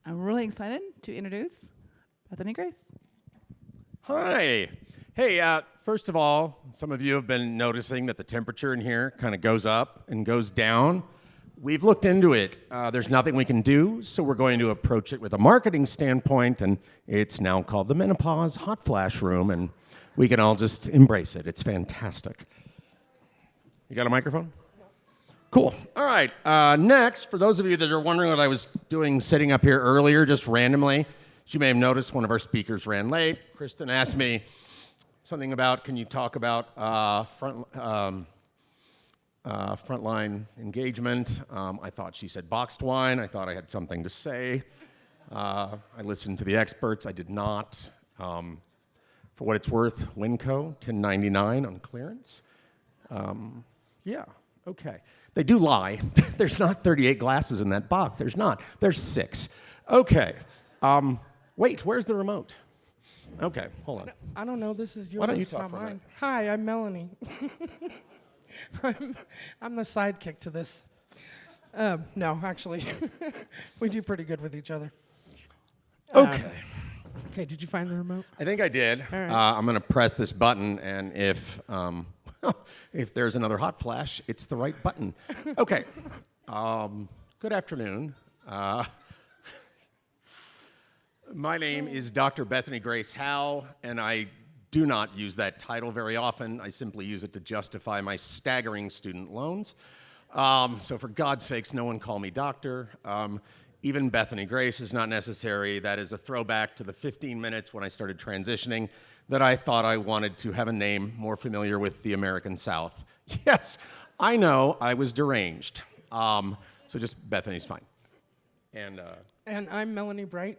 I'm really excited to introduce Bethany Grace. Hi. Hey, first of all, some of you have been noticing that the temperature in here kind of goes up and goes down. We've looked into it. There's nothing we can do, so we're going to approach it with a marketing standpoint, and it's now called the Menopause Hot Flash Room, and we can all just embrace it. It's fantastic. You got a microphone? Cool. All right. Next, for those of you that are wondering what I was doing sitting up here earlier, just randomly, as you may have noticed, one of our speakers ran late. Kristen asked me something about, can you talk about frontline engagement? I thought she said boxed wine. I thought I had something to say. I listened to the experts. I did not. For what it's worth, Winco, $10.99 on clearance. Yeah, okay. They do lie. There's not 38 glasses in that box. There's not. There's 6. Okay. Wait, where's the remote? Okay, hold on. I don't know. This is yours. Why don't you talk not for a mine. minute? Hi, I'm Melanie. I'm the sidekick to this. No, actually, we do pretty good with each other. Okay. Okay, did you find the remote? I think I did. All right. I'm going to press this button, and if there's another hot flash, it's the right button. Okay. Good afternoon. My name is Dr. Bethany Grace Howe, and I do not use that title very often. I simply use it to justify my staggering student loans. So for God's sakes, no one call me doctor. Even Bethany Grace is not necessary. That is a throwback to the 15 minutes when I started transitioning that I thought I wanted to have a name more familiar with the American South. Yes, I know I was deranged. So just Bethany's fine. And I'm Melanie Bright,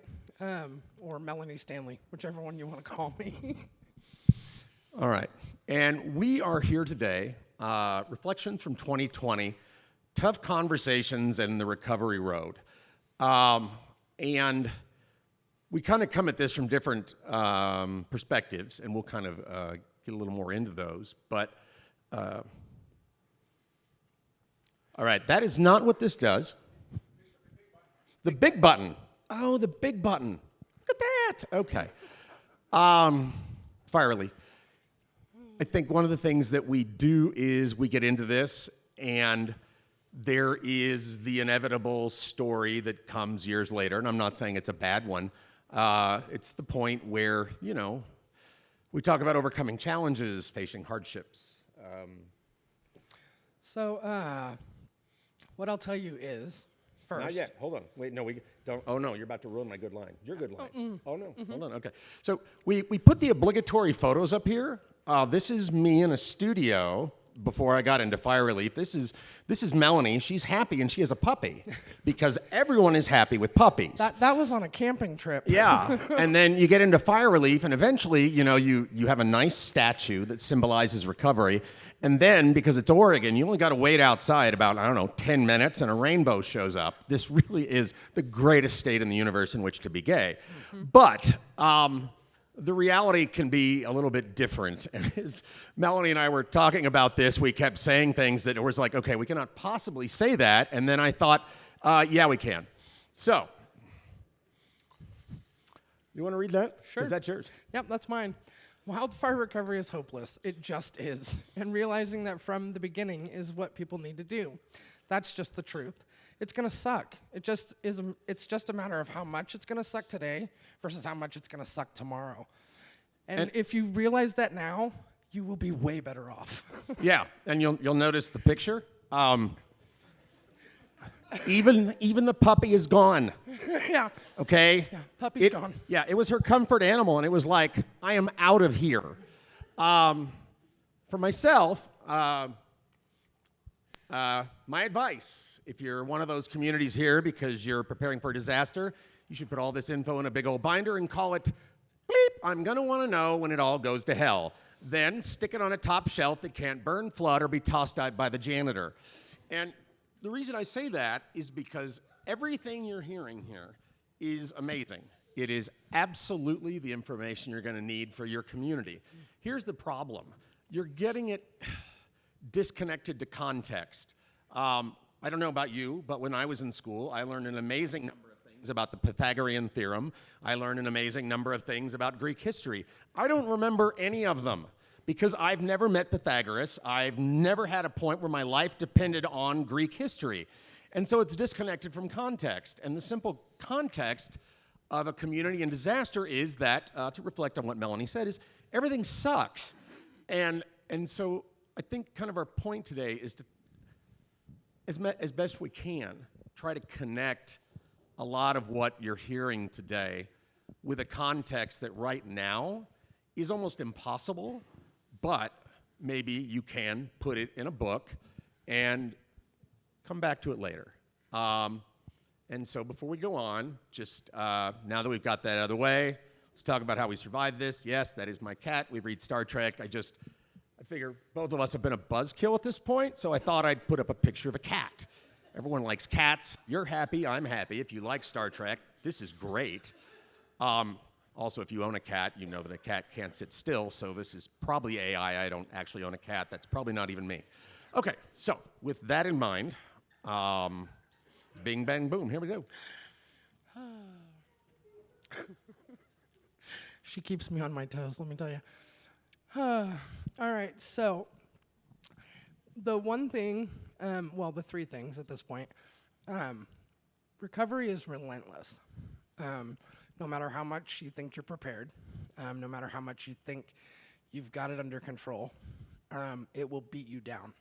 or Melanie Stanley, whichever one you want to call me. all right. And we are here today, reflections from 2020, tough conversations and the recovery road. And we kind of come at this from different perspectives, and we'll kind of get a little more into those. But, all right, that is not what this does. The big button. Oh, the big button. Look at that. Okay. Fire relief. I think one of the things that we do is we get into this, and there is the inevitable story that comes years later, and I'm not saying it's a bad one. It's the point where, we talk about overcoming challenges, facing hardships. What I'll tell you is, first. Not yet. Hold on. Wait, no, we don't. Oh, no, you're about to ruin my good line. Your good line. Oh, no. Hold on. Okay. So we put the obligatory photos up here. This is me in a studio before I got into fire relief. This is Melanie. She's happy, and she has a puppy because everyone is happy with puppies. That was on a camping trip. Yeah, and then you get into fire relief, and eventually, you have a nice statue that symbolizes recovery, and then, because it's Oregon, you only got to wait outside about, 10 minutes, and a rainbow shows up. This really is the greatest state in the universe in which to be gay. Mm-hmm. But the reality can be a little bit different. And as Melanie and I were talking about this, we kept saying things that it was like, okay, we cannot possibly say that. And then I thought, yeah, we can. So, you want to read that? Sure. Is that yours? Yep, that's mine. Wildfire recovery is hopeless. It just is. And realizing that from the beginning is what people need to do. That's just the truth. It's going to suck. It's just a matter of how much it's going to suck today versus how much it's going to suck tomorrow. And if you realize that now, you will be way better off. Yeah, and you'll notice the picture. Even the puppy is gone. Yeah. Okay? Yeah, puppy's gone. Yeah, it was her comfort animal, and it was like, I am out of here. For myself, my advice, if you're one of those communities here because you're preparing for a disaster, you should put all this info in a big old binder and call it, bleep, I'm going to want to know when it all goes to hell. Then stick it on a top shelf that can't burn, flood, or be tossed out by the janitor. And the reason I say that is because everything you're hearing here is amazing. It is absolutely the information you're going to need for your community. Here's the problem. You're getting it disconnected to context. I don't know about you, but when I was in school, I learned an amazing number of things things about the Pythagorean theorem. I learned an amazing number of things about Greek history. I don't remember any of them because I've never met Pythagoras. I've never had a point where my life depended on Greek history. And so it's disconnected from context. And the simple context of a community in disaster is that, to reflect on what Melanie said, is everything sucks. And so I think kind of our point today is to, as best we can, try to connect a lot of what you're hearing today with a context that right now is almost impossible, but maybe you can put it in a book and come back to it later. And so before we go on, just now that we've got that out of the way, let's talk about how we survived this. Yes, that is my cat. We read Star Trek. I figure both of us have been a buzzkill at this point, so I thought I'd put up a picture of a cat. Everyone likes cats. You're happy. I'm happy. If you like Star Trek, this is great. Also, if you own a cat, you know that a cat can't sit still, so this is probably AI. I don't actually own a cat. That's probably not even me. Okay, so with that in mind, bing, bang, boom, here we go. She keeps me on my toes, let me tell you. All right, so the one thing, the three things at this point, recovery is relentless. No matter how much you think you're prepared, no matter how much you think you've got it under control, it will beat you down.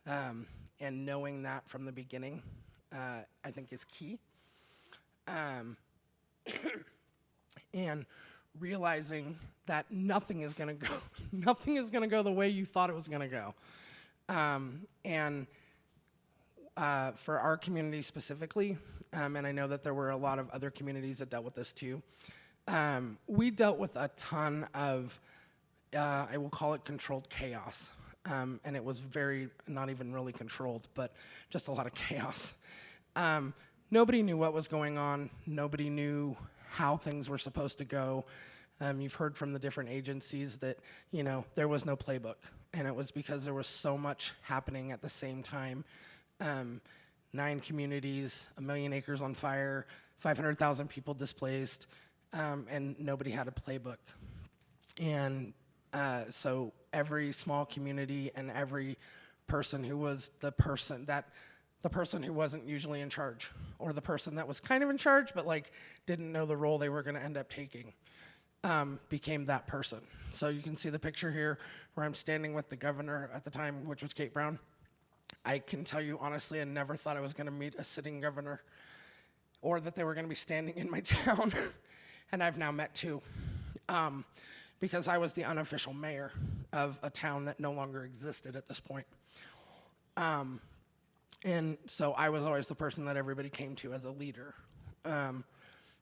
And knowing that from the beginning, I think is key. And realizing that nothing is gonna go the way you thought it was gonna go. For our community specifically, and I know that there were a lot of other communities that dealt with this too, we dealt with a ton of, I will call it controlled chaos. And it was not even really controlled, but just a lot of chaos. Nobody knew what was going on. Nobody knew how things were supposed to go. You've heard from the different agencies that, there was no playbook. And it was because there was so much happening at the same time. 9 communities, 1 million acres on fire, 500,000 people displaced, and nobody had a playbook. And so every small community and every person who was the person who wasn't usually in charge, or the person that was kind of in charge but didn't know the role they were going to end up taking, became that person. So you can see the picture here where I'm standing with the governor at the time, which was Kate Brown. I can tell you honestly, I never thought I was going to meet a sitting governor or that they were going to be standing in my town. And I've now met 2. Because I was the unofficial mayor of a town that no longer existed at this point. And so I was always the person that everybody came to as a leader,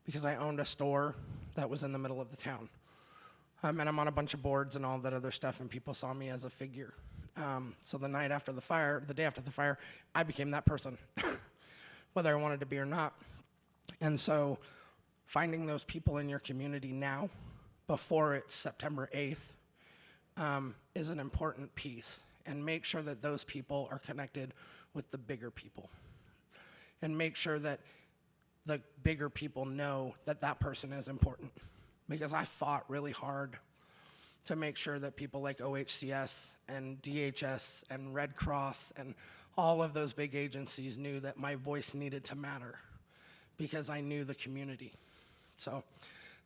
because I owned a store that was in the middle of the town. And I'm on a bunch of boards and all that other stuff, and people saw me as a figure. So the day after the fire, I became that person, whether I wanted to be or not. And so finding those people in your community now, before it's September 8th, is an important piece. And make sure that those people are connected with the bigger people. And make sure that the bigger people know that that person is important. Because I fought really hard to make sure that people like OHCS and DHS and Red Cross and all of those big agencies knew that my voice needed to matter, because I knew the community. So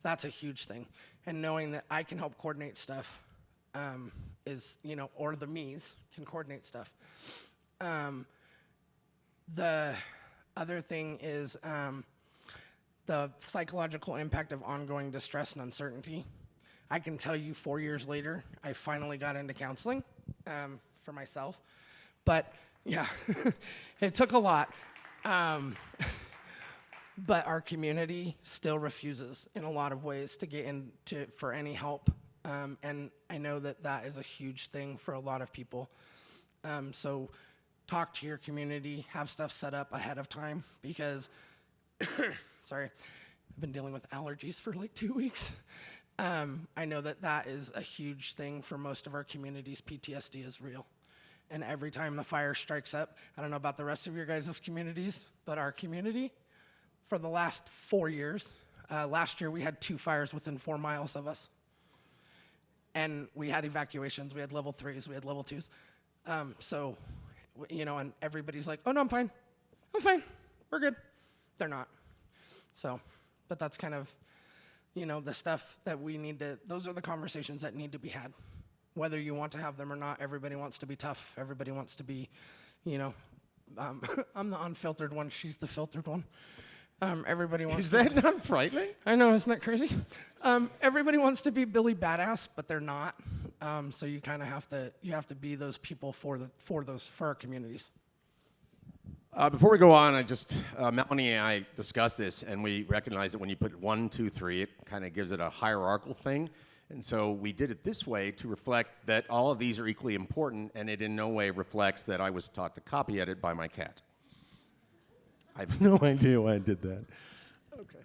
that's a huge thing. And knowing that I can help coordinate stuff or the me's can coordinate stuff. The other thing is the psychological impact of ongoing distress and uncertainty. I can tell you 4 years later, I finally got into counseling for myself. But yeah, it took a lot. But our community still refuses in a lot of ways to get into for any help. And I know that that is a huge thing for a lot of people. So talk to your community, have stuff set up ahead of time, because, sorry, I've been dealing with allergies for 2 weeks. I know that that is a huge thing for most of our communities. PTSD is real. And every time the fire strikes up, I don't know about the rest of your guys' communities, but our community, for the last 4 years. Last year, we had 2 fires within 4 miles of us. And we had evacuations. We had level 3s. We had level 2s. And everybody's like, oh, no, I'm fine. I'm fine. We're good. They're not. So, but that's kind of, the stuff that we need to, those are the conversations that need to be had. Whether you want to have them or not, everybody wants to be tough. Everybody wants to be, I'm the unfiltered one. She's the filtered one. Everybody wants. Is that not frightening? I know, isn't that crazy? Everybody wants to be Billy Badass, but they're not. So you kind of have to be those people for our communities. Before we go on, Melanie and I discussed this, and we recognize that when you put 1, 2, 3, it kind of gives it a hierarchical thing. And so we did it this way to reflect that all of these are equally important, and it in no way reflects that I was taught to copy edit by my cat. I have no idea why I did that. Okay.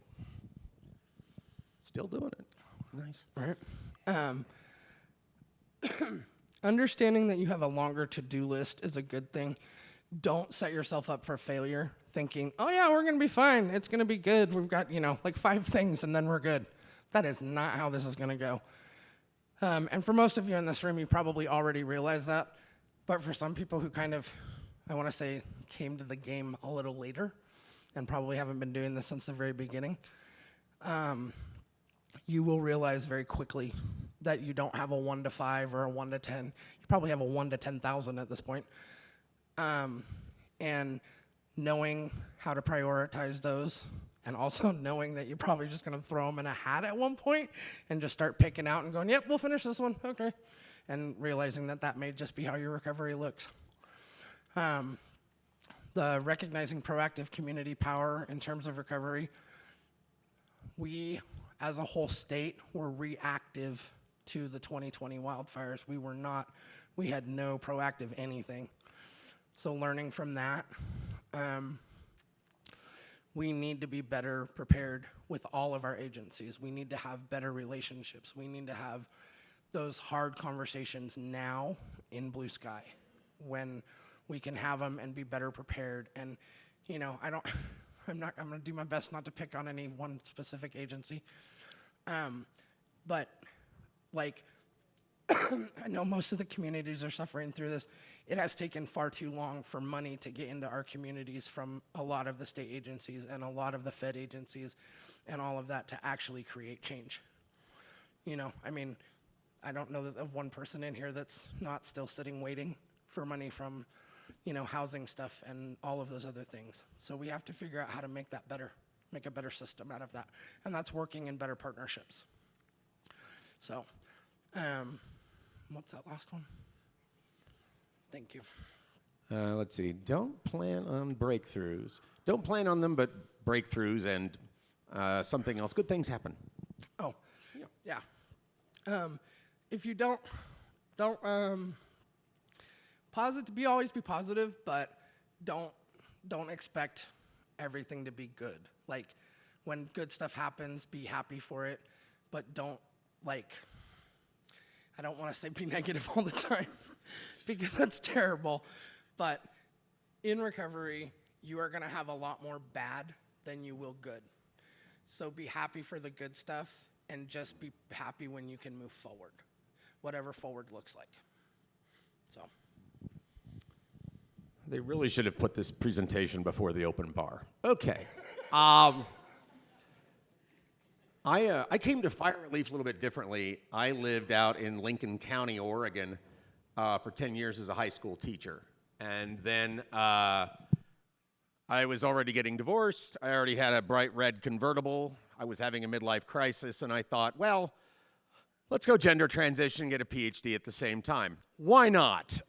Still doing it. Nice. Right. Understanding that you have a longer to-do list is a good thing. Don't set yourself up for failure thinking, oh yeah, we're going to be fine. It's going to be good. We've got, 5 things and then we're good. That is not how this is going to go. And for most of you in this room, you probably already realize that. But for some people who I want to say, came to the game a little later and probably haven't been doing this since the very beginning, you will realize very quickly that you don't have a 1 to 5 or a 1 to 10. You probably have a 1 to 10,000 at this point. And knowing how to prioritize those, and also knowing that you're probably just going to throw them in a hat at one point and just start picking out and going, yep, we'll finish this one, okay. And realizing that may just be how your recovery looks. The recognizing proactive community power in terms of recovery, we, as a whole state, were reactive to the 2020 wildfires. We had no proactive anything. So learning from that, we need to be better prepared with all of our agencies. We need to have better relationships. We need to have those hard conversations now in blue sky when we can have them and be better prepared. And, I'm going to do my best not to pick on any one specific agency. But I know most of the communities are suffering through this. It has taken far too long for money to get into our communities from a lot of the state agencies and a lot of the Fed agencies and all of that to actually create change. I don't know of one person in here that's not still sitting waiting for money from, housing stuff and all of those other things. So we have to figure out how to make that better, make a better system out of that. And that's working in better partnerships. So, what's that last one? Thank you. Let's see. Don't plan on breakthroughs. Don't plan on them, but breakthroughs and something else. Good things happen. Oh, yeah. If you don't always be positive, but don't expect everything to be good. Like when good stuff happens, be happy for it, but I don't want to say be negative all the time because that's terrible. But in recovery, you are going to have a lot more bad than you will good. So be happy for the good stuff and just be happy when you can move forward, whatever forward looks like. So. They really should have put this presentation before the open bar. Okay. I came to fire relief a little bit differently. I lived out in Lincoln County, Oregon, for 10 years as a high school teacher. And then I was already getting divorced. I already had a bright red convertible. I was having a midlife crisis, and I thought, well, let's go gender transition and get a PhD at the same time. Why not?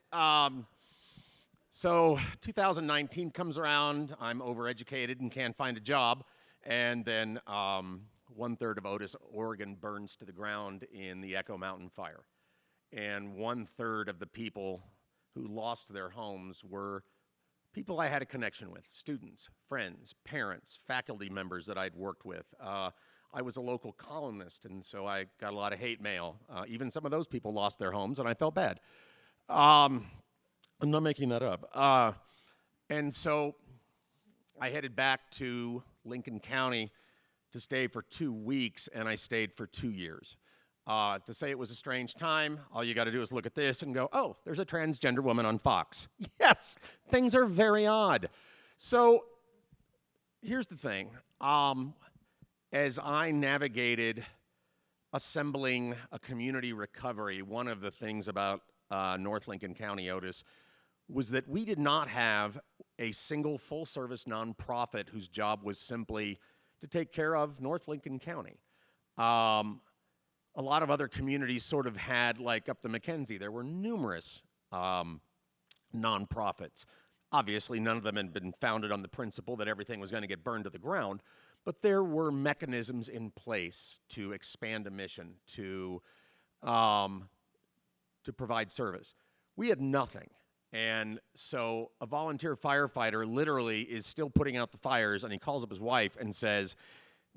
So 2019 comes around. I'm overeducated and can't find a job. And then 1/3 of Otis, Oregon burns to the ground in the Echo Mountain fire. And 1/3 of the people who lost their homes were people I had a connection with, students, friends, parents, faculty members that I'd worked with. I was a local columnist, and so I got a lot of hate mail. Even some of those people lost their homes, and I felt bad. I'm not making that up. And so I headed back to Lincoln County to stay for 2 weeks, and I stayed for 2 years. To say it was a strange time, all you got to do is look at this and go, oh, there's a transgender woman on Fox. Yes, things are very odd. So here's the thing. As I navigated assembling a community recovery, one of the things about North Lincoln County, Otis, was that we did not have a single full-service nonprofit whose job was simply to take care of North Lincoln County. A lot of other communities sort of had, like up the McKenzie, there were numerous nonprofits. Obviously, none of them had been founded on the principle that everything was going to get burned to the ground, but there were mechanisms in place to expand a mission, to provide service. We had nothing. And so a volunteer firefighter literally is still putting out the fires, and he calls up his wife and says,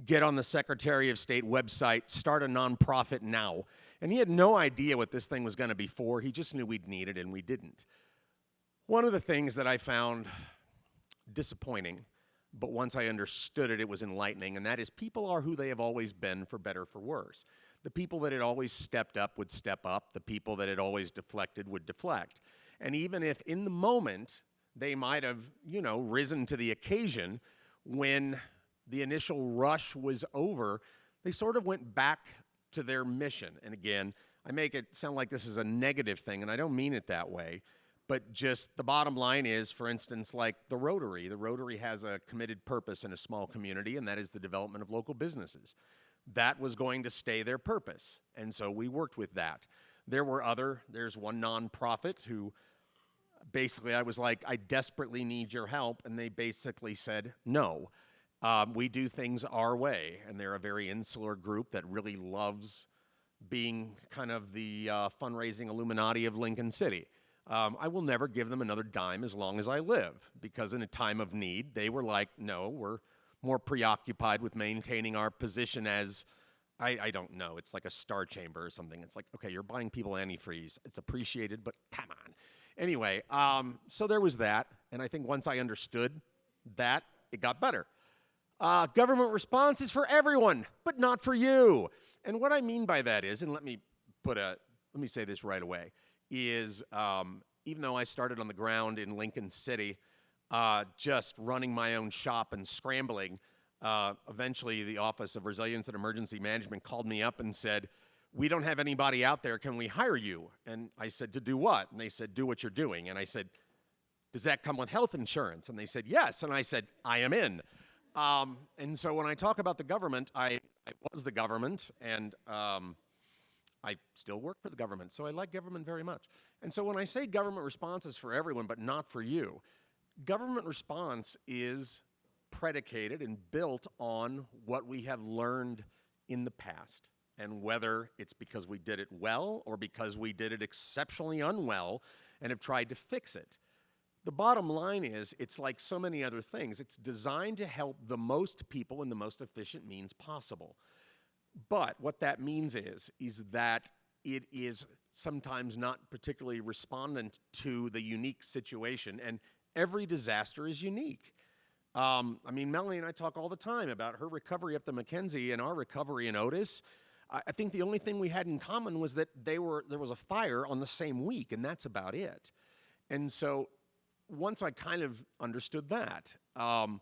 get on the Secretary of State website, start a nonprofit now. And he had no idea what this thing was going to be for. He just knew we'd need it, and we didn't. One of the things that I found disappointing, but once I understood it, it was enlightening, and that is people are who they have always been, for better or for worse. The people that had always stepped up would step up. The people that had always deflected would deflect. And even if in the moment they might have, risen to the occasion, when the initial rush was over, they sort of went back to their mission. And again, I make it sound like this is a negative thing, and I don't mean it that way. But just the bottom line is, for instance, like the Rotary. The Rotary has a committed purpose in a small community, and that is the development of local businesses. That was going to stay their purpose, and so we worked with that. There's one nonprofit who basically I was like, I desperately need your help, and they basically said no. We do things our way, and they're a very insular group that really loves being kind of the fundraising Illuminati of Lincoln City. I will never give them another dime as long as I live, because in a time of need, they were like, no, we're more preoccupied with maintaining our position as, I don't know, it's like a star chamber or something. It's like, okay, you're buying people antifreeze. It's appreciated, but come on. Anyway, so there was that, and I think once I understood that, it got better. Government response is for everyone, but not for you. And what I mean by that is, and let me say this right away, is even though I started on the ground in Lincoln City, just running my own shop and scrambling, eventually the Office of Resilience and Emergency Management called me up and said, we don't have anybody out there, can we hire you? And I said, to do what? And they said, do what you're doing. And I said, does that come with health insurance? And they said, yes. And I said, I am in. And so when I talk about the government, I was the government, and I still work for the government, so I like government very much. And so when I say government response is for everyone but not for you, government response is predicated and built on what we have learned in the past. And whether it's because we did it well or because we did it exceptionally unwell and have tried to fix it. The bottom line is, it's like so many other things. It's designed to help the most people in the most efficient means possible. But what that means is that it is sometimes not particularly respondent to the unique situation, and every disaster is unique. Melanie and I talk all the time about her recovery up the McKenzie and our recovery in Otis. I think the only thing we had in common was that there was a fire on the same week, and that's about it. And so once I kind of understood that, and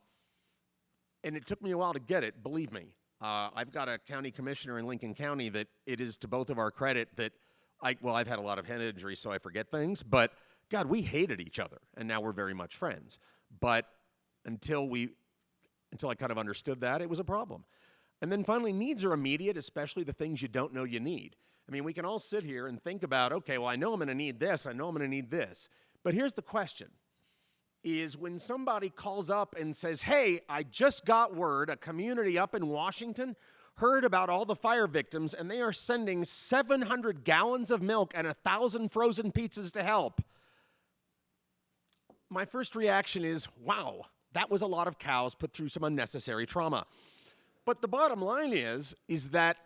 it took me a while to get it, believe me. I've got a county commissioner in Lincoln County that it is to both of our credit that I've had a lot of head injuries, so I forget things, but God, we hated each other, and now we're very much friends. But until I kind of understood that, it was a problem. And then finally, needs are immediate, especially the things you don't know you need. I mean, we can all sit here and think about, okay, well, I know I'm going to need this, I know I'm going to need this. But here's the question, is when somebody calls up and says, hey, I just got word, a community up in Washington heard about all the fire victims, and they are sending 700 gallons of milk and 1,000 frozen pizzas to help. My first reaction is, wow, that was a lot of cows put through some unnecessary trauma. But the bottom line is that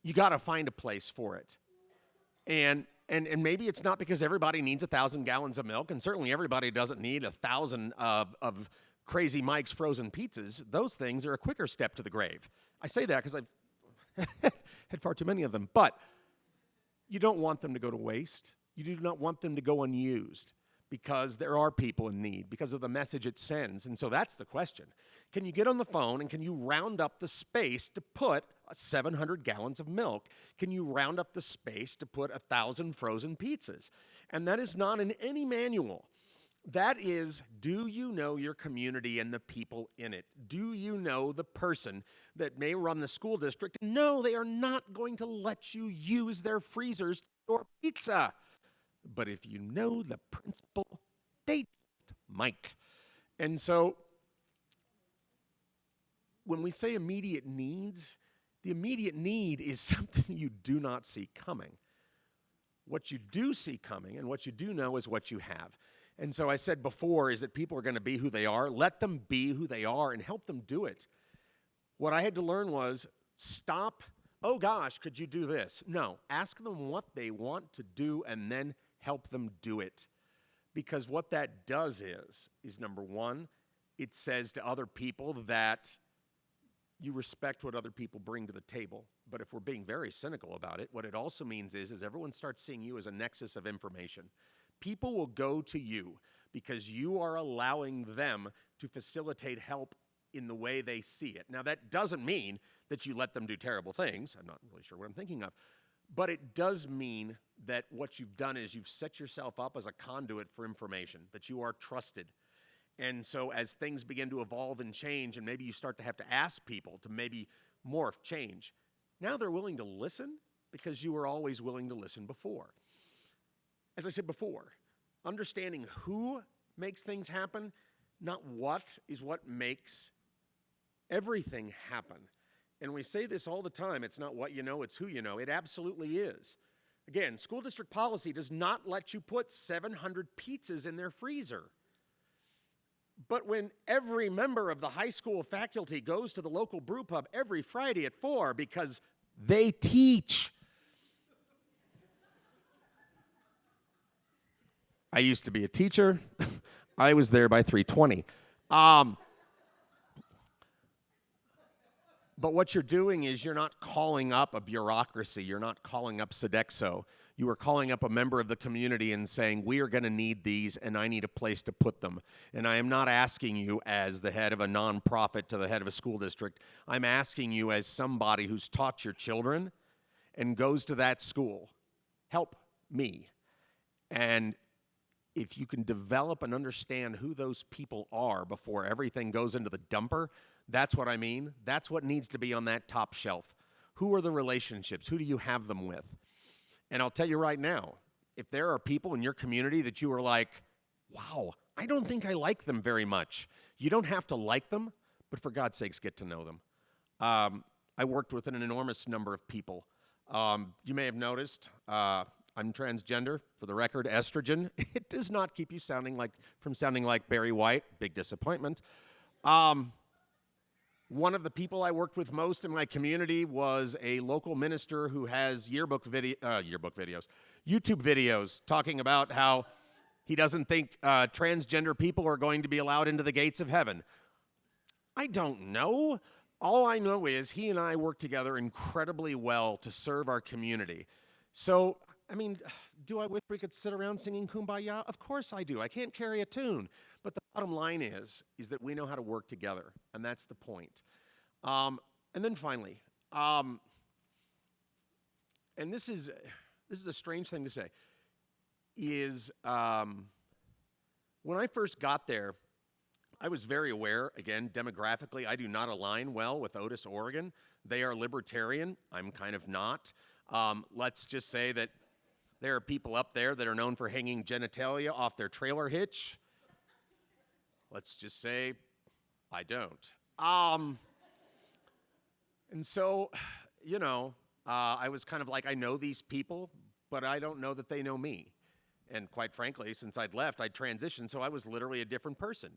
you got to find a place for it. And maybe it's not because everybody needs 1,000 gallons of milk, and certainly everybody doesn't need 1,000 of Crazy Mike's frozen pizzas, those things are a quicker step to the grave. I say that because I've had far too many of them. But you don't want them to go to waste. You do not want them to go unused because there are people in need, because of the message it sends. And so that's the question. Can you get on the phone and can you round up the space to put 700 gallons of milk? Can you round up the space to put 1,000 frozen pizzas? And that is not in any manual. That is, do you know your community and the people in it? Do you know the person that may run the school district? No, they are not going to let you use their freezers to store pizza. But if you know the principal, they might. And so when we say immediate needs, the immediate need is something you do not see coming. What you do see coming and what you do know is what you have. And so I said before is that people are going to be who they are. Let them be who they are and help them do it. What I had to learn was stop, oh gosh, could you do this? No, ask them what they want to do and then help them do it. Because what that does is number one, it says to other people that you respect what other people bring to the table. But if we're being very cynical about it, what it also means is everyone starts seeing you as a nexus of information. People will go to you because you are allowing them to facilitate help in the way they see it. Now, that doesn't mean that you let them do terrible things. I'm not really sure what I'm thinking of. But it does mean that what you've done is you've set yourself up as a conduit for information, that you are trusted. And so as things begin to evolve and change, and maybe you start to have to ask people to maybe morph, change, now they're willing to listen because you were always willing to listen before. As I said before, understanding who makes things happen, not what, is what makes everything happen. And we say this all the time, it's not what you know, it's who you know. It absolutely is. Again, school district policy does not let you put 700 pizzas in their freezer. But when every member of the high school faculty goes to the local brew pub every Friday at 4 because they teach. I used to be a teacher. I was there by 3:20. But what you're doing is you're not calling up a bureaucracy. You're not calling up Sodexo. You are calling up a member of the community and saying, we are going to need these, and I need a place to put them. And I am not asking you as the head of a nonprofit to the head of a school district. I'm asking you as somebody who's taught your children and goes to that school. Help me. And if you can develop and understand who those people are before everything goes into the dumper, that's what I mean. That's what needs to be on that top shelf. Who are the relationships? Who do you have them with? And I'll tell you right now, if there are people in your community that you are like, wow, I don't think I like them very much. You don't have to like them, but for God's sakes, get to know them. I worked with an enormous number of people. You may have noticed, I'm transgender. For the record, estrogen. It does not keep you sounding like Barry White. Big disappointment. One of the people I worked with most in my community was a local minister who has YouTube videos talking about how he doesn't think transgender people are going to be allowed into the gates of heaven. I don't know. All I know is he and I work together incredibly well to serve our community. So, I mean, do I wish we could sit around singing Kumbaya? Of course I do. I can't carry a tune. But the bottom line is that we know how to work together, and that's the point. And then finally, and this is a strange thing to say, is when I first got there, I was very aware, again, demographically, I do not align well with Otis, Oregon. They are libertarian. I'm kind of not. Let's just say that there are people up there that are known for hanging genitalia off their trailer hitch. Let's just say I don't. And so, I was kind of like, I know these people, but I don't know that they know me. And quite frankly, since I'd left, I'd transitioned, so I was literally a different person.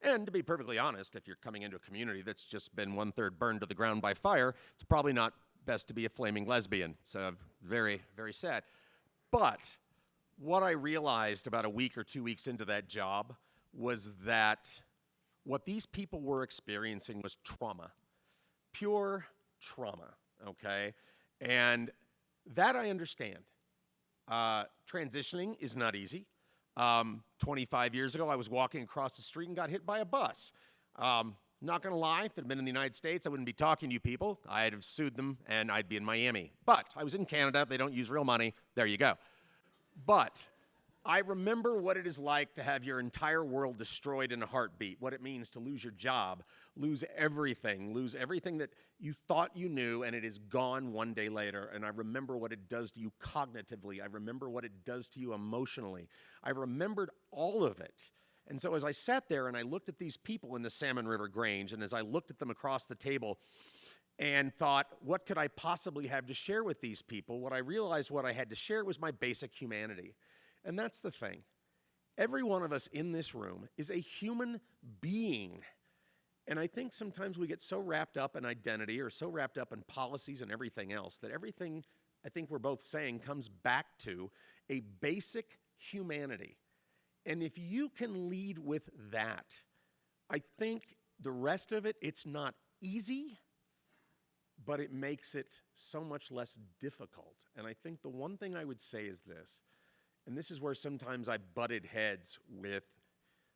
And to be perfectly honest, if you're coming into a community that's just been 1/3 burned to the ground by fire, it's probably not best to be a flaming lesbian. So very, very sad. But what I realized about a week or 2 weeks into that job was that What these people were experiencing was trauma, pure trauma, okay? And that I understand. Transitioning is not easy. 25 years ago, I was walking across the street and got hit by a bus. Not gonna lie, if it had been in the United States, I wouldn't be talking to you people. I'd have sued them and I'd be in Miami. But I was in Canada, they don't use real money, there you go. But I remember what it is like to have your entire world destroyed in a heartbeat, what it means to lose your job, lose everything that you thought you knew, and it is gone one day later. And I remember what it does to you cognitively. I remember what it does to you emotionally. I remembered all of it. And so as I sat there and I looked at these people in the Salmon River Grange, and as I looked at them across the table and thought, what could I possibly have to share with these people? What I realized what I had to share was my basic humanity. And that's the thing. Every one of us in this room is a human being. And I think sometimes we get so wrapped up in identity or so wrapped up in policies and everything else that everything I think we're both saying comes back to a basic humanity. And if you can lead with that, I think the rest of it, it's not easy, but it makes it so much less difficult. And I think the one thing I would say is this, and this is where sometimes I butted heads with,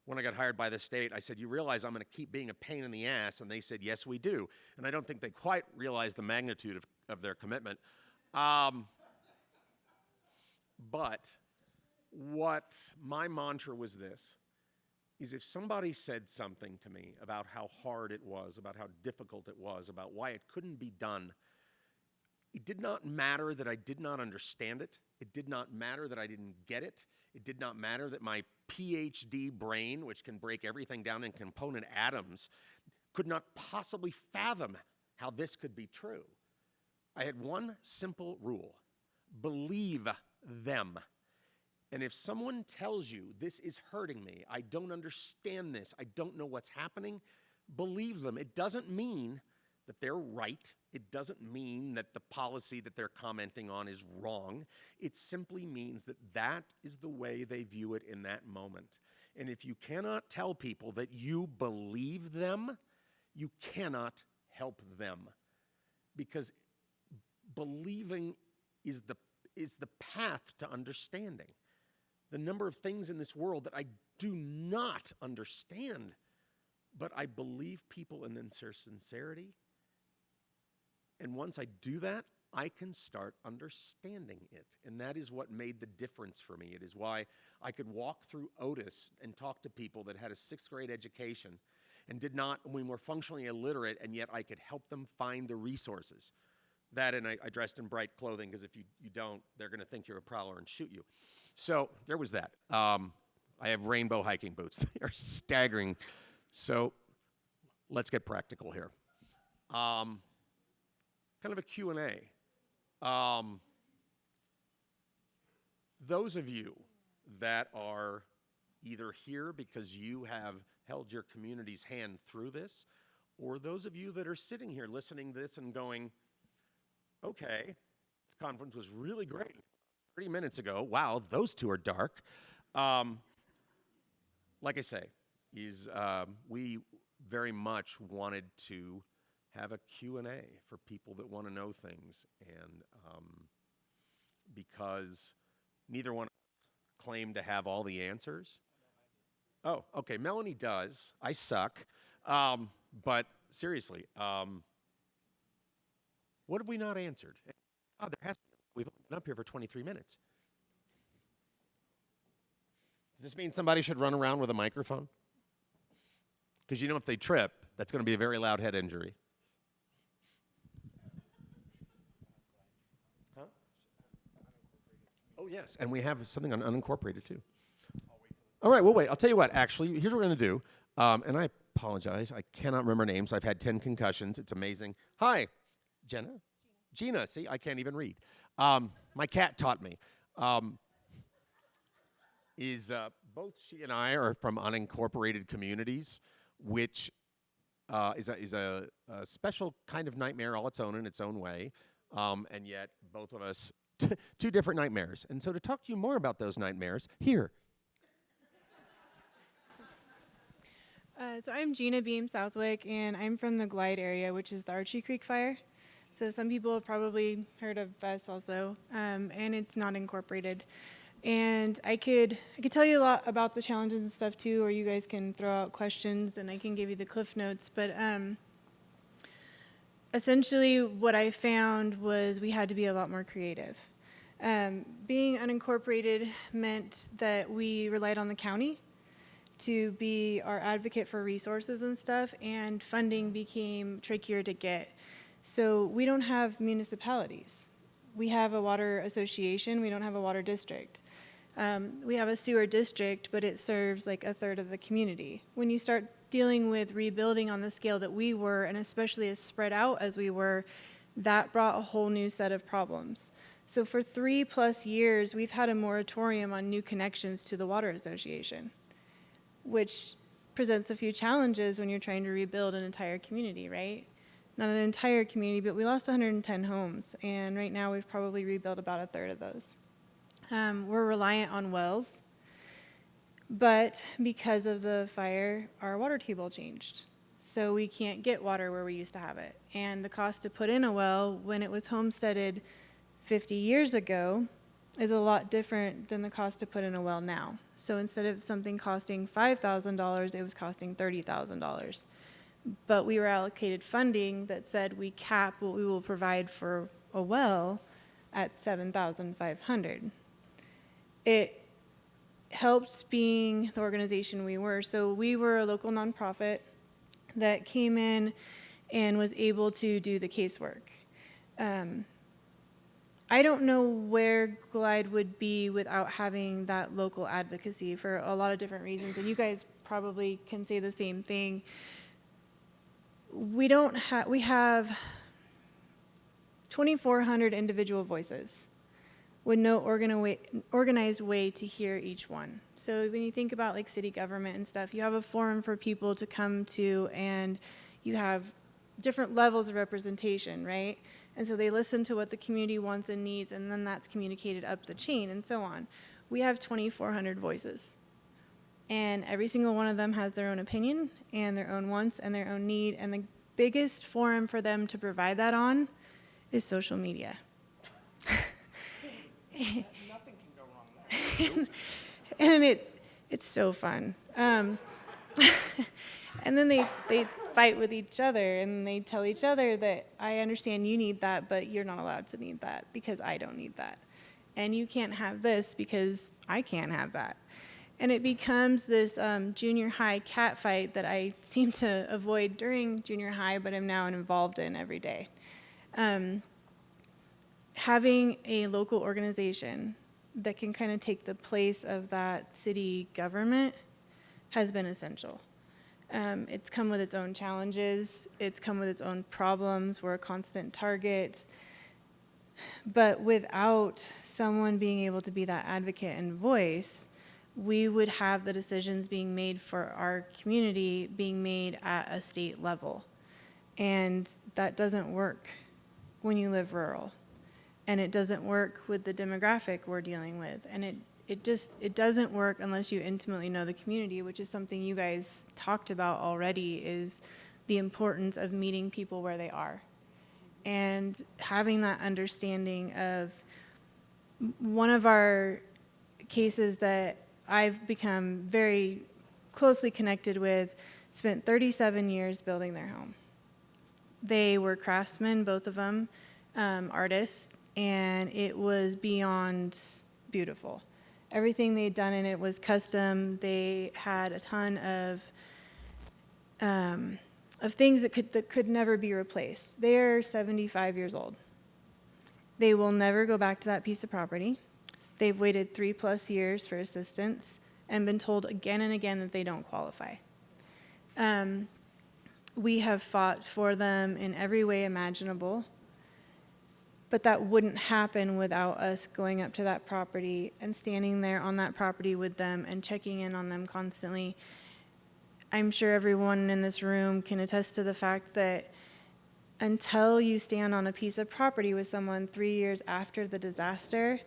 when I got hired by the state, I said, you realize I'm going to keep being a pain in the ass? And they said, yes, we do. And I don't think they quite realized the magnitude of their commitment. But what my mantra was this, is if somebody said something to me about how hard it was, about how difficult it was, about why it couldn't be done, it did not matter that I did not understand it. It did not matter that I didn't get it. It did not matter that my PhD brain, which can break everything down in component atoms, could not possibly fathom how this could be true. I had one simple rule: believe them. And if someone tells you, this is hurting me, I don't understand this, I don't know what's happening, believe them. It doesn't mean that they're right. It doesn't mean that the policy that they're commenting on is wrong. It simply means that that is the way they view it in that moment. And if you cannot tell people that you believe them, you cannot help them. Because believing is the path to understanding. The number of things in this world that I do not understand, but I believe people in their sincerity. And once I do that, I can start understanding it. And that is what made the difference for me. It is why I could walk through Otis and talk to people that had a 6th grade education and we were functionally illiterate, and yet I could help them find the resources. That, and I dressed in bright clothing, because if you don't, they're going to think you're a prowler and shoot you. So there was that. I have rainbow hiking boots. They are staggering. So let's get practical here. Kind of a Q&A. Those of you that are either here because you have held your community's hand through this, or those of you that are sitting here listening to this and going, okay, the conference was really great 30 minutes ago. Wow, those two are dark. Like I say, we very much wanted to have a Q&A for people that want to know things. And because neither one claimed to have all the answers. Oh, okay, Melanie does. I suck. But seriously, what have we not answered? Oh, there has to be. We've been up here for 23 minutes. Does this mean somebody should run around with a microphone? Because if they trip, that's going to be a very loud head injury. Huh? Oh, yes, and we have something on unincorporated, too. All right, we'll wait. I'll tell you what, actually, here's what we're going to do. And I apologize. I cannot remember names. I've had 10 concussions. It's amazing. Hi, Jenna? Gina, see, I can't even read. My cat taught me. Both she and I are from unincorporated communities, which is a special kind of nightmare all its own in its own way, and yet both of us, two different nightmares. And so to talk to you more about those nightmares, here. So I'm Gina Beam Southwick, and I'm from the Glide area, which is the Archie Creek fire. So some people have probably heard of us also, and it's not incorporated. And I could tell you a lot about the challenges and stuff too, or you guys can throw out questions and I can give you the cliff notes. But essentially, what I found was we had to be a lot more creative. Being unincorporated meant that we relied on the county to be our advocate for resources and stuff, and funding became trickier to get. So we don't have municipalities. We have a water association, we don't have a water district. We have a sewer district, but it serves like a third of the community. When you start dealing with rebuilding on the scale that we were, and especially as spread out as we were, that brought a whole new set of problems. So for 3+ years, we've had a moratorium on new connections to the water association, which presents a few challenges when you're trying to rebuild an entire community, right? Not an entire community, but we lost 110 homes, and right now we've probably rebuilt about a third of those. We're reliant on wells, but because of the fire, our water table changed. So we can't get water where we used to have it. And the cost to put in a well when it was homesteaded 50 years ago is a lot different than the cost to put in a well now. So instead of something costing $5,000, it was costing $30,000. But we were allocated funding that said we cap what we will provide for a well at $7,500. It helped being the organization we were. So we were a local nonprofit that came in and was able to do the casework. I don't know where Glide would be without having that local advocacy for a lot of different reasons, and you guys probably can say the same thing. We have 2,400 individual voices with no organized way to hear each one. So when you think about like city government and stuff, you have a forum for people to come to, and you have different levels of representation, right? And so they listen to what the community wants and needs, and then that's communicated up the chain and so on. We have 2,400 voices, and every single one of them has their own opinion and their own wants and their own need, and the biggest forum for them to provide that on is social media. Nothing can go wrong there. And it's so fun. And then they fight with each other, and they tell each other that I understand you need that, but you're not allowed to need that because I don't need that. And you can't have this because I can't have that. And it becomes this junior high cat fight that I seem to avoid during junior high, but am now involved in every day. Having a local organization that can kind of take the place of that city government has been essential. It's come with its own challenges. It's come with its own problems. We're a constant target. But without someone being able to be that advocate and voice, we would have the decisions being made for our community being made at a state level. And that doesn't work when you live rural. And it doesn't work with the demographic we're dealing with. And it doesn't work unless you intimately know the community, which is something you guys talked about already, is the importance of meeting people where they are. And having that understanding of one of our cases that I've become very closely connected with spent 37 years building their home. They were craftsmen, both of them, artists, and it was beyond beautiful. Everything they'd done in it was custom. They had a ton of things that could never be replaced. They're 75 years old. They will never go back to that piece of property. They've waited 3+ years for assistance and been told again and again that they don't qualify. We have fought for them in every way imaginable, but that wouldn't happen without us going up to that property and standing there on that property with them and checking in on them constantly. I'm sure everyone in this room can attest to the fact that until you stand on a piece of property with someone 3 years after the disaster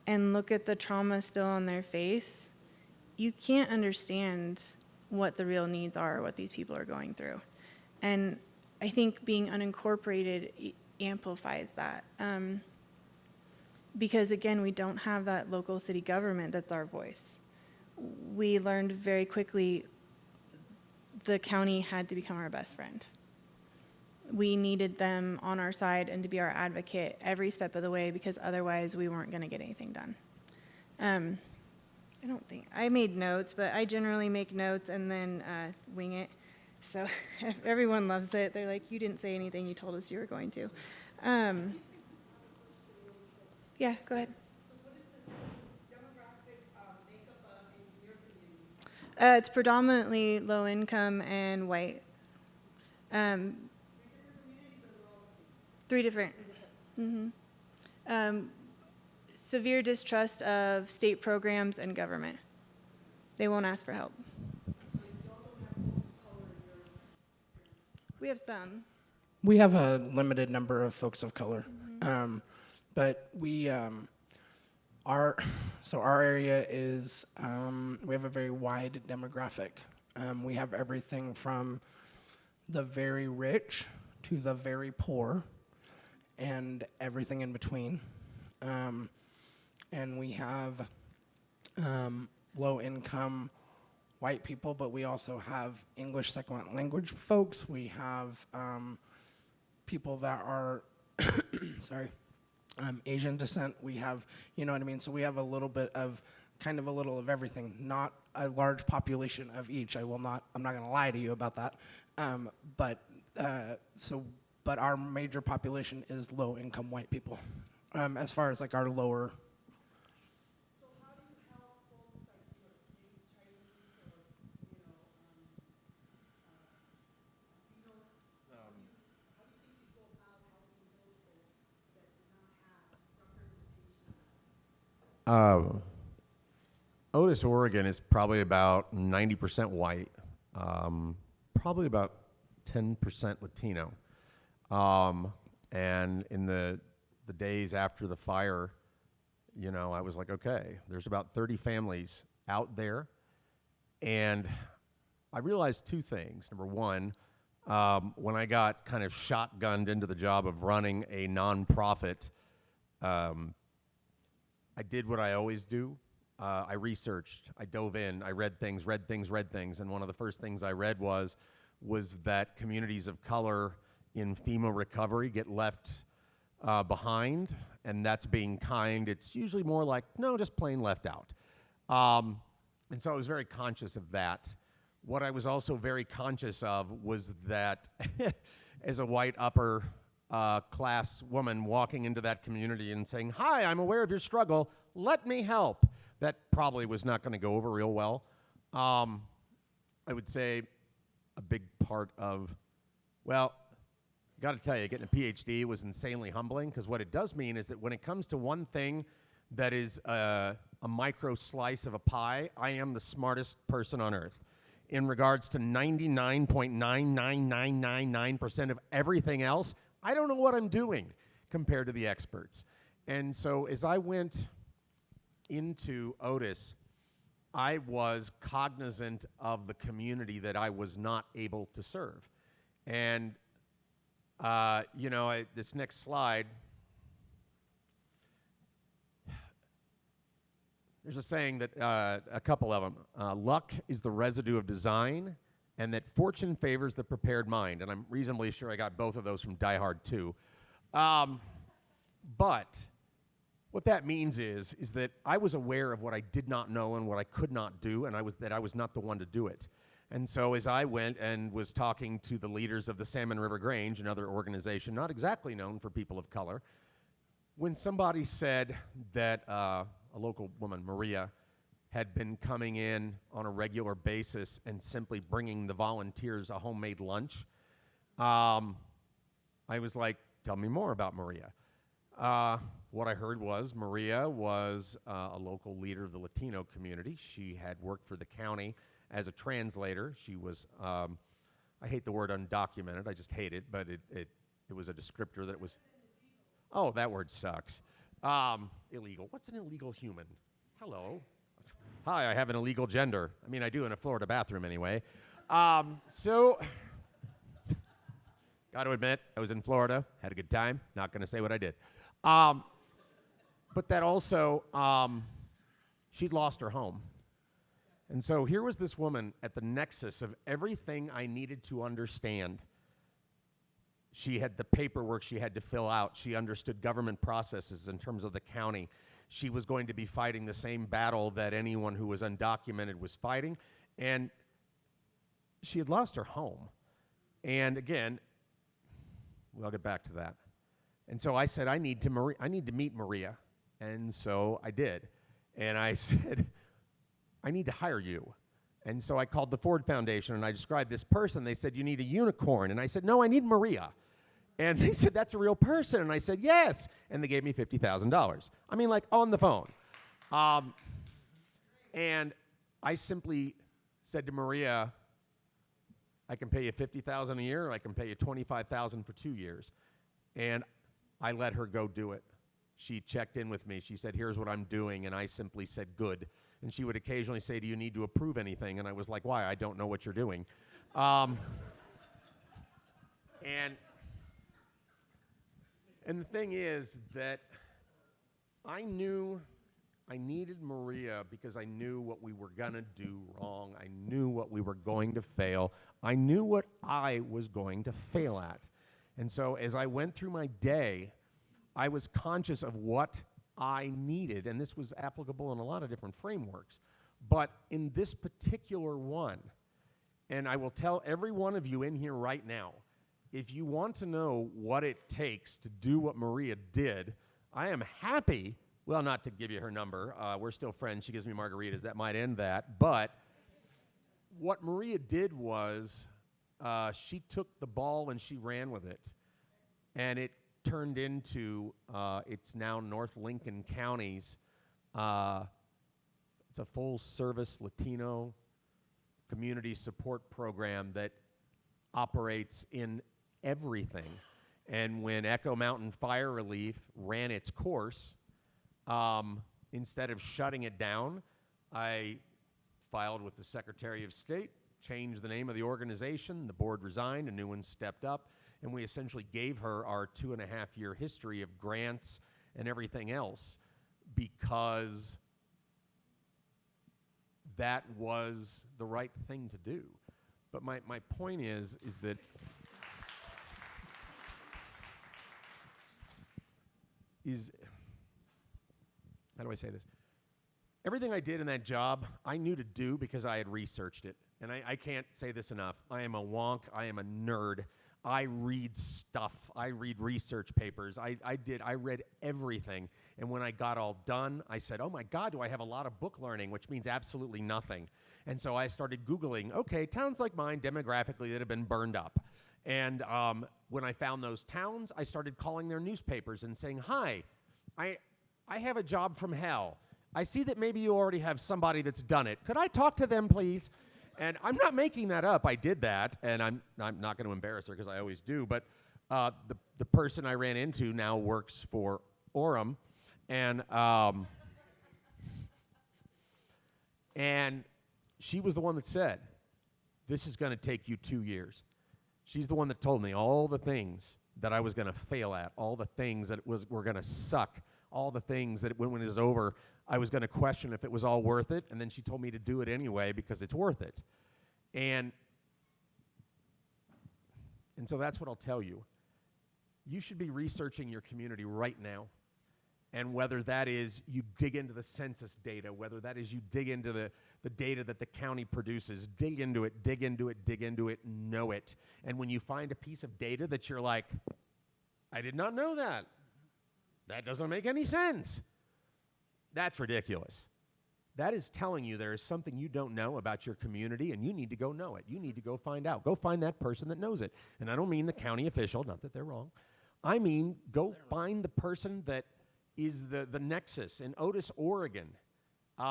and look at the trauma still on their face, you can't understand what the real needs are, what these people are going through. And I think being unincorporated amplifies that. Because again, we don't have that local city government that's our voice. We learned very quickly the county had to become our best friend. We needed them on our side and to be our advocate every step of the way, because otherwise we weren't going to get anything done. I don't think, I made notes, but I generally make notes and then wing it. So if everyone loves it. They're like, you didn't say anything, you told us you were going to. Yeah, go ahead. It's predominantly low income and white. Three different. Mm-hmm. Severe distrust of state programs and government. They won't ask for help. We have some. We have a limited number of folks of color, but we our area is we have a very wide demographic. We have everything from the very rich to the very poor, and everything in between. And we have low income white people, but we also have English second language folks. We have people that are Asian descent. We have, you know what I mean? So we have a little bit of, kind of a little of everything, not a large population of each. I'm not gonna lie to you about that. But our major population is low income white people, as far as like our lower. So how do you help folks like maybe Chinese or, how do you think you go about helping those folks that do not have representation? Otis, Oregon is probably about 90% white, probably about 10% Latino. And in the days after the fire, you know, I was like, okay, there's about 30 families out there. And I realized two things. Number one, when I got kind of shotgunned into the job of running a nonprofit, I did what I always do. I researched, I dove in, I read things, and one of the first things I read was that communities of color in FEMA recovery get left behind, and that's being kind. It's usually more like, no, just plain left out. And so I was very conscious of that. What I was also very conscious of was that as a white upper class woman walking into that community and saying, hi, I'm aware of your struggle, let me help. That probably was not going to go over real well. I would say a big part of, well, got to tell you, getting a PhD was insanely humbling, because what it does mean is that when it comes to one thing that is a micro slice of a pie, I am the smartest person on earth. In regards to 99.99999% of everything else, I don't know what I'm doing compared to the experts. And so as I went into Otis, I was cognizant of the community that I was not able to serve. And, you know, this next slide, there's a saying that, a couple of them, luck is the residue of design, and that fortune favors the prepared mind. And I'm reasonably sure I got both of those from Die Hard 2. But what that means is that I was aware of what I did not know and what I could not do, and I was not the one to do it. And so as I went and was talking to the leaders of the Salmon River Grange, another organization not exactly known for people of color, when somebody said that a local woman, Maria, had been coming in on a regular basis and simply bringing the volunteers a homemade lunch, I was like, tell me more about Maria. What I heard was Maria was a local leader of the Latino community. She had worked for the county as a translator. She was, I hate the word undocumented, I just hate it, but it was a descriptor that was, oh, that word sucks. Illegal. What's an illegal human? Hello. Hi, I have an illegal gender. I mean, I do in a Florida bathroom anyway. So, got to admit, I was in Florida, had a good time. Not going to say what I did. But that also, she'd lost her home. And so here was this woman at the nexus of everything I needed to understand. She had the paperwork she had to fill out. She understood government processes in terms of the county. She was going to be fighting the same battle that anyone who was undocumented was fighting. And she had lost her home. And again, we'll get back to that. And so I said, I need to meet Maria. And so I did. And I said, I need to hire you. And so I called the Ford Foundation and I described this person. They said, you need a unicorn. And I said, no, I need Maria. And they said, that's a real person. And I said, yes. And they gave me $50,000. I mean, like on the phone. And I simply said to Maria, I can pay you $50,000 a year, or I can pay you $25,000 for 2 years. And I let her go do it. She checked in with me. She said, here's what I'm doing. And I simply said, good. And she would occasionally say, do you need to approve anything? And I was like, why? I don't know what you're doing. And the thing is that I knew I needed Maria because I knew what we were going to do wrong. I knew what we were going to fail. I knew what I was going to fail at. And so as I went through my day, I was conscious of what I needed. And this was applicable in a lot of different frameworks. But in this particular one, and I will tell every one of you in here right now, if you want to know what it takes to do what Maria did, I am happy, well, not to give you her number. We're still friends. She gives me margaritas. That might end that. But what Maria did was she took the ball and she ran with it. And it turned into, it's now North Lincoln County's, it's a full-service Latino community support program that operates in everything. And when Echo Mountain Fire Relief ran its course, instead of shutting it down, I filed with the Secretary of State, changed the name of the organization, the board resigned, a new one stepped up, and we essentially gave her our 2.5-year history of grants and everything else because that was the right thing to do. But my point is that how do I say this? Everything I did in that job, I knew to do because I had researched it. And I can't say this enough. I am a wonk. I am a nerd. I read stuff. I read research papers. I read everything. And when I got all done, I said, oh my God, do I have a lot of book learning, which means absolutely nothing. And so I started Googling, okay, towns like mine demographically that have been burned up. And when I found those towns, I started calling their newspapers and saying, hi, I have a job from hell. I see that maybe you already have somebody that's done it. Could I talk to them, please? And I'm not making that up. I did that, and I'm not going to embarrass her because I always do. But the person I ran into now works for Orem, and she was the one that said, this is going to take you 2 years. She's the one that told me all the things that I was going to fail at, all the things that were going to suck, all the things that when it was over, I was going to question if it was all worth it, and then she told me to do it anyway because it's worth it. And so that's what I'll tell you. You should be researching your community right now. And whether that is you dig into the census data, whether that is you dig into the data that the county produces, dig into it, dig into it, dig into it, know it. And when you find a piece of data that you're like, I did not know that. That doesn't make any sense. That's ridiculous. That is telling you there is something you don't know about your community, and you need to go know it. You need to go find out. Go find that person that knows it. And I don't mean the county official, not that they're wrong. I mean go find the person that is the nexus in Otis, Oregon. We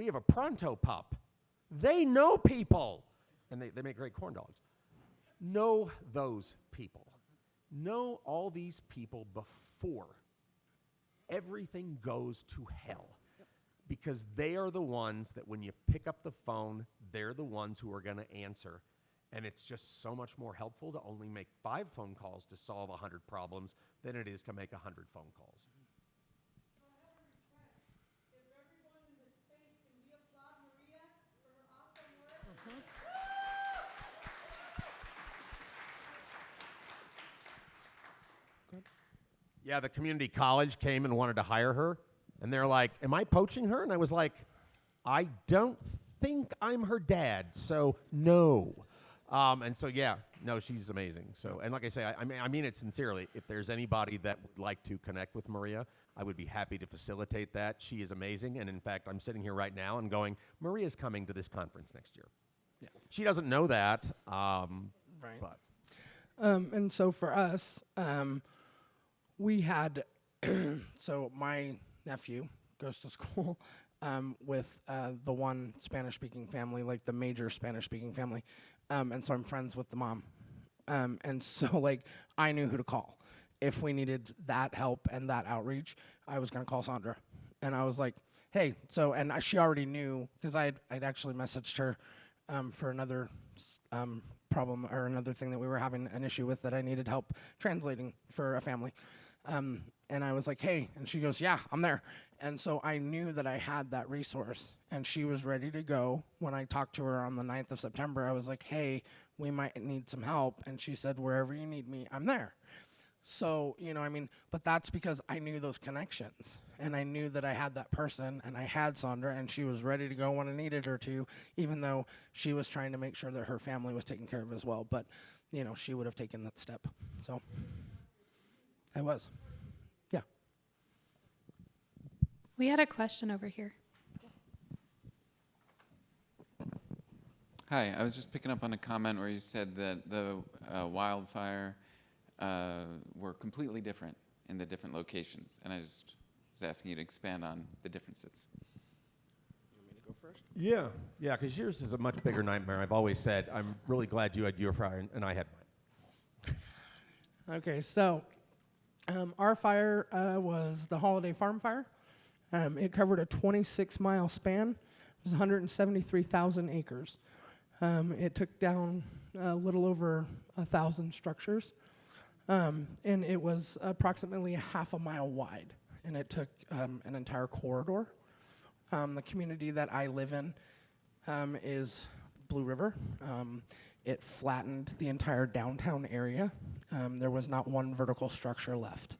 have a Pronto pup. They know people, and they make great corn dogs. Know those people. Know all these people before everything goes to hell. because they are the ones that when you pick up the phone, they're the ones who are going to answer. And it's just so much more helpful to only make 5 phone calls to solve 100 problems than it is to make 100 phone calls. So I have a request. If everyone in this space can we applaud Maria for her awesome work? Yeah, the community college came and wanted to hire her, and they're like, am I poaching her? And I was like, I don't think I'm her dad, so no. And so, yeah, no, she's amazing. So, and like I say, I mean it sincerely. If there's anybody that would like to connect with Maria, I would be happy to facilitate that. She is amazing, and in fact, I'm sitting here right now and going, Maria's coming to this conference next year. Yeah. She doesn't know that, Right. but And so for us, we had, so my nephew goes to school with the one Spanish-speaking family, like the major Spanish-speaking family. And so I'm friends with the mom. And so, like, I knew who to call. If we needed that help and that outreach, I was going to call Sandra. And I was like, hey, so, and she already knew, because I'd actually messaged her for another problem or another thing that we were having an issue with that I needed help translating for a family. And I was like, hey, and she goes, yeah, I'm there. And so I knew that I had that resource, and she was ready to go. When I talked to her on the 9th of September, I was like, hey, we might need some help. And she said, wherever you need me, I'm there. So, you know, I mean, but that's because I knew those connections, and I knew that I had that person, and I had Sandra, and she was ready to go when I needed her to, even though she was trying to make sure that her family was taken care of as well. But, you know, she would have taken that step. So I was. Yeah. We had a question over here. Hi, I was just picking up on a comment where you said that the wildfire were completely different in the different locations, and I just was asking you to expand on the differences. You want me to go first? yeah, because yours is a much bigger nightmare. I've always said, I'm really glad you had your fire and I had mine. Okay, so our fire was the Holiday Farm Fire. It covered a 26-mile span. It was 173,000 acres. It took down a little over 1,000 structures, and it was approximately a half a mile wide, and it took an entire corridor. The community that I live in is Blue River. It flattened the entire downtown area. There was not one vertical structure left.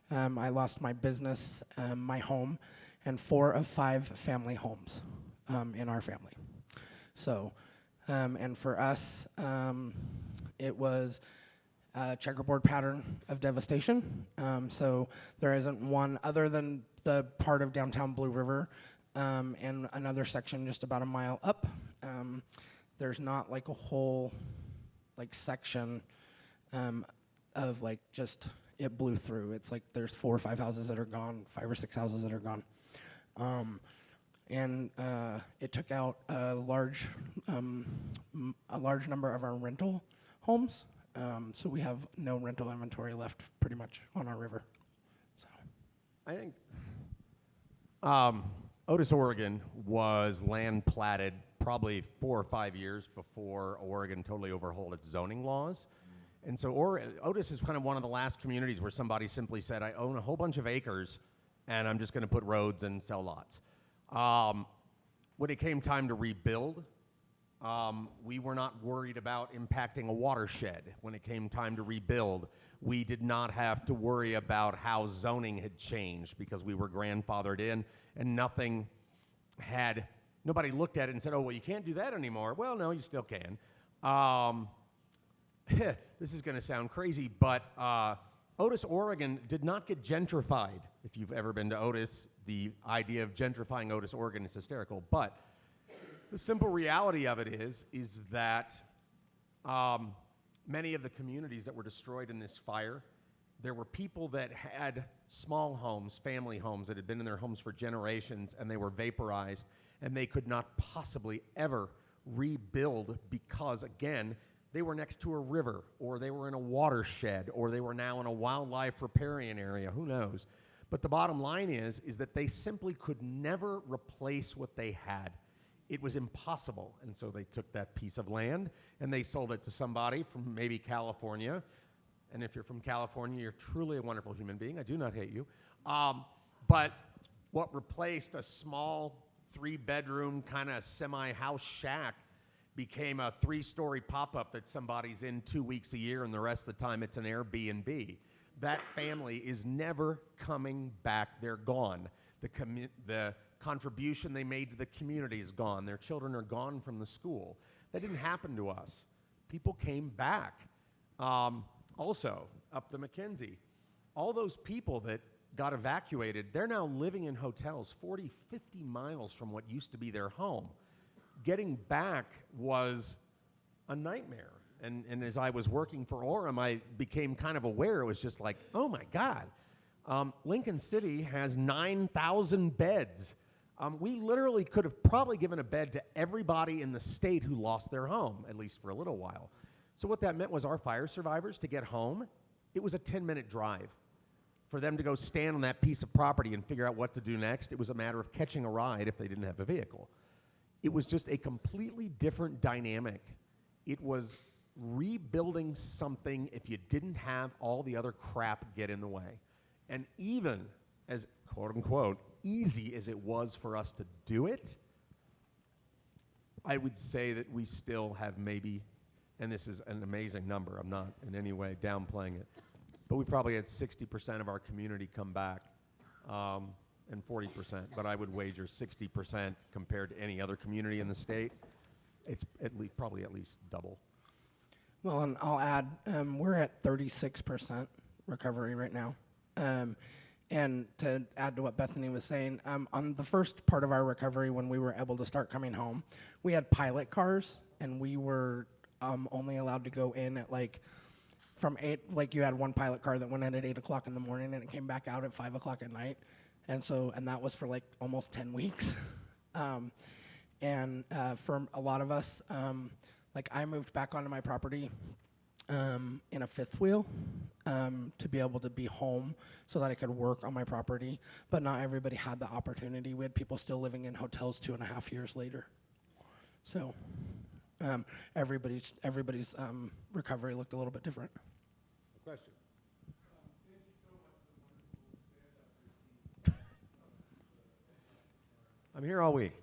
I lost my business, my home, and 4 of 5 family homes in our family. So, and for us, it was a checkerboard pattern of devastation. So there isn't one other than the part of downtown Blue River and another section just about a mile up. There's not like a whole like section of like just it blew through. It's like there's 4 or 5 houses that are gone, 5 or 6 houses that are gone. And it took out a large number of our rental homes. So we have no rental inventory left pretty much on our river. So I think Otis, Oregon was land platted probably 4 or 5 years before Oregon totally overhauled its zoning laws. And so Otis is kind of one of the last communities where somebody simply said, I own a whole bunch of acres, and I'm just going to put roads and sell lots. When it came time to rebuild, we were not worried about impacting a watershed. When it came time to rebuild, we did not have to worry about how zoning had changed because we were grandfathered in, and nobody looked at it and said, oh, well, you can't do that anymore. Well, no, you still can. This is going to sound crazy, but Otis, Oregon did not get gentrified. If you've ever been to Otis, the idea of gentrifying Otis, Oregon is hysterical. But the simple reality of it is that many of the communities that were destroyed in this fire, there were people that had small homes, family homes, that had been in their homes for generations, and they were vaporized, and they could not possibly ever rebuild because, again, they were next to a river, or they were in a watershed, or they were now in a wildlife riparian area, who knows. But the bottom line is that they simply could never replace what they had. It was impossible. And so they took that piece of land and they sold it to somebody from maybe California. And if you're from California, you're truly a wonderful human being. I do not hate you. But what replaced a small 3-bedroom kind of semi-house shack became a 3-story pop-up that somebody's in 2 weeks a year, and the rest of the time it's an Airbnb. That family is never coming back. They're gone. The contribution they made to the community is gone. Their children are gone from the school. That didn't happen to us. People came back. Also, up the McKenzie, all those people that got evacuated, they're now living in hotels 40, 50 miles from what used to be their home. Getting back was a nightmare. And as I was working for Orem, I became kind of aware. It was just like, oh my God. Lincoln City has 9,000 beds. We literally could have probably given a bed to everybody in the state who lost their home, at least for a little while. So what that meant was our fire survivors, to get home, it was a 10-minute drive. For them to go stand on that piece of property and figure out what to do next, it was a matter of catching a ride if they didn't have a vehicle. It was just a completely different dynamic. It was rebuilding something if you didn't have all the other crap get in the way. And even as, quote unquote, easy as it was for us to do it, I would say that we still have maybe, and this is an amazing number, I'm not in any way downplaying it, but we probably had 60% of our community come back, and 40%, but I would wager 60% compared to any other community in the state. It's probably at least double. Well, and I'll add, we're at 36% recovery right now. And to add to what Bethany was saying, on the first part of our recovery, when we were able to start coming home, we had pilot cars, and we were only allowed to go in at from 8, you had one pilot car that went in at 8 o'clock in the morning, and it came back out at 5 o'clock at night. And that was for almost 10 weeks. And for a lot of us, I moved back onto my property in a fifth wheel to be able to be home so that I could work on my property. But not everybody had the opportunity. We had people still living in hotels 2.5 years later. So everybody's recovery looked a little bit different. Question. I'm here all week.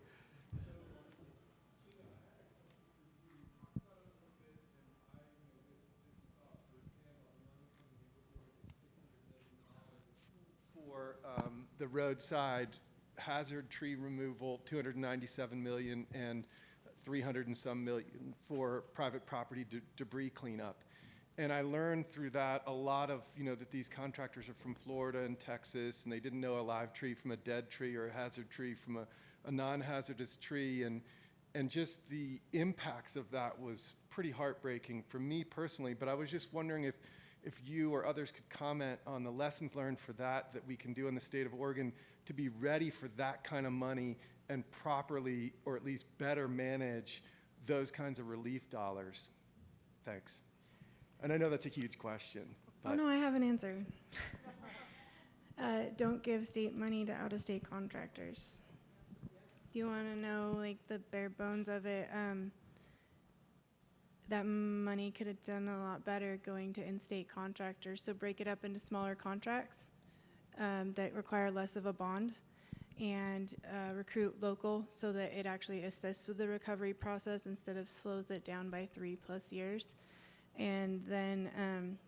For the roadside hazard tree removal, 297 million, and 300 and some million for private property debris cleanup. And I learned through that a lot of, that these contractors are from Florida and Texas, and they didn't know a live tree from a dead tree or a hazard tree from a non-hazardous tree. And just the impacts of that was pretty heartbreaking for me personally. But I was just wondering if you or others could comment on the lessons learned for that we can do in the state of Oregon to be ready for that kind of money and properly, or at least better manage those kinds of relief dollars. Thanks. And I know that's a huge question. Oh, no, I have an answer. Don't give state money to out-of-state contractors. Do you want to know, the bare bones of it? That money could have done a lot better going to in-state contractors. So break it up into smaller contracts that require less of a bond, and recruit local so that it actually assists with the recovery process instead of slows it down by 3+ years. And then,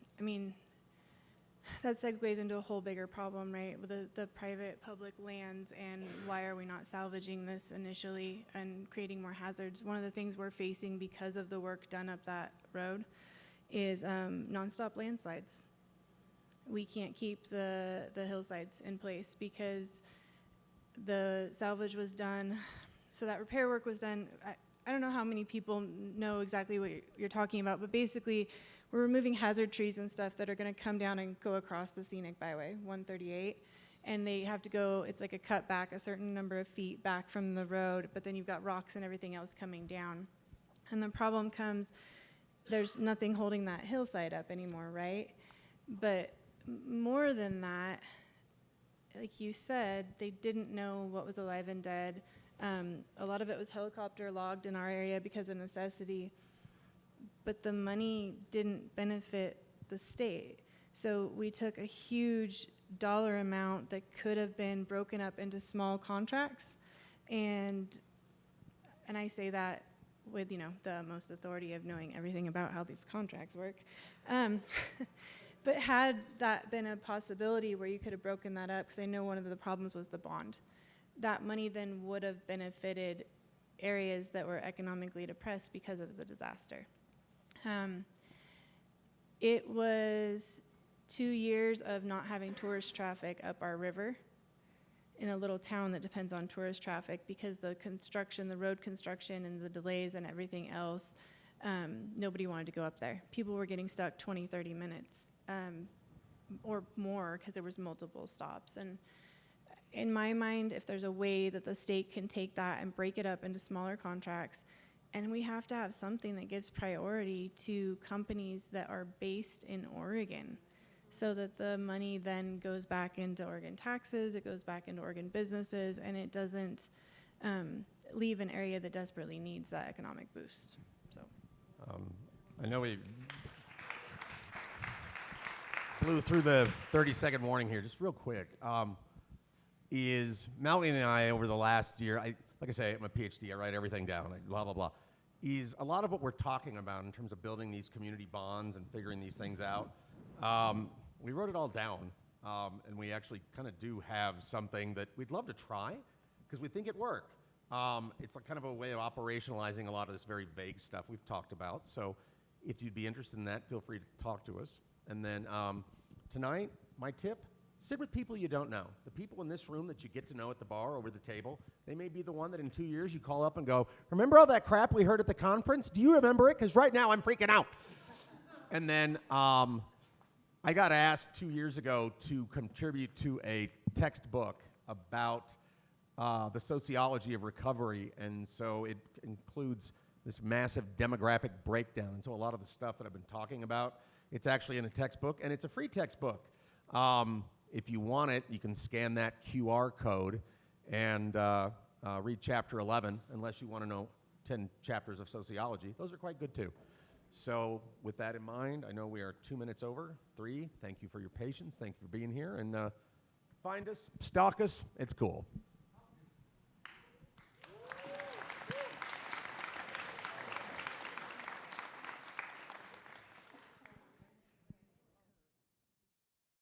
that segues into a whole bigger problem, right? With the private public lands, and why are we not salvaging this initially and creating more hazards? One of the things we're facing because of the work done up that road is nonstop landslides. We can't keep the hillsides in place because the salvage was done, so that repair work was done. I don't know how many people know exactly what you're talking about, but basically we're removing hazard trees and stuff that are going to come down and go across the scenic byway, 138, and they have to go, it's like a cut back, a certain number of feet back from the road, but then you've got rocks and everything else coming down. And the problem comes, there's nothing holding that hillside up anymore, right? But more than that, like you said, they didn't know what was alive and dead. A lot of it was helicopter logged in our area because of necessity, but the money didn't benefit the state. So we took a huge dollar amount that could have been broken up into small contracts, and I say that with, you know, the most authority of knowing everything about how these contracts work. But had that been a possibility where you could have broken that up, because I know one of the problems was the bond, that money then would have benefited areas that were economically depressed because of the disaster. It was 2 years of not having tourist traffic up our river in a little town that depends on tourist traffic, because the construction, the road construction and the delays and everything else, nobody wanted to go up there. People were getting stuck 20, 30 minutes or more because there was multiple stops. And in my mind, if there's a way that the state can take that and break it up into smaller contracts, and we have to have something that gives priority to companies that are based in Oregon, so that the money then goes back into Oregon taxes, it goes back into Oregon businesses, and it doesn't leave an area that desperately needs that economic boost. So, I know we blew through the 30-second warning here, just real quick. Is Malvin and I, over the last year, like I say, I'm a PhD, I write everything down, blah, blah, blah. Is a lot of what we're talking about in terms of building these community bonds and figuring these things out, we wrote it all down, and we actually kind of do have something that we'd love to try, because we think it worked. It's a kind of a way of operationalizing a lot of this very vague stuff we've talked about. So if you'd be interested in that, feel free to talk to us. And then tonight, my tip, sit with people you don't know. The people in this room that you get to know at the bar over the table, they may be the one that in 2 years you call up and go, remember all that crap we heard at the conference? Do you remember it? Because right now I'm freaking out. And then I got asked 2 years ago to contribute to a textbook about the sociology of recovery, and so it includes this massive demographic breakdown. And so a lot of the stuff that I've been talking about, it's actually in a textbook, and it's a free textbook. If you want it, you can scan that QR code and read chapter 11, unless you want to know 10 chapters of sociology. Those are quite good too. So with that in mind, I know we are 2 minutes over, 3. Thank you for your patience. Thank you for being here. And find us, stalk us. It's cool.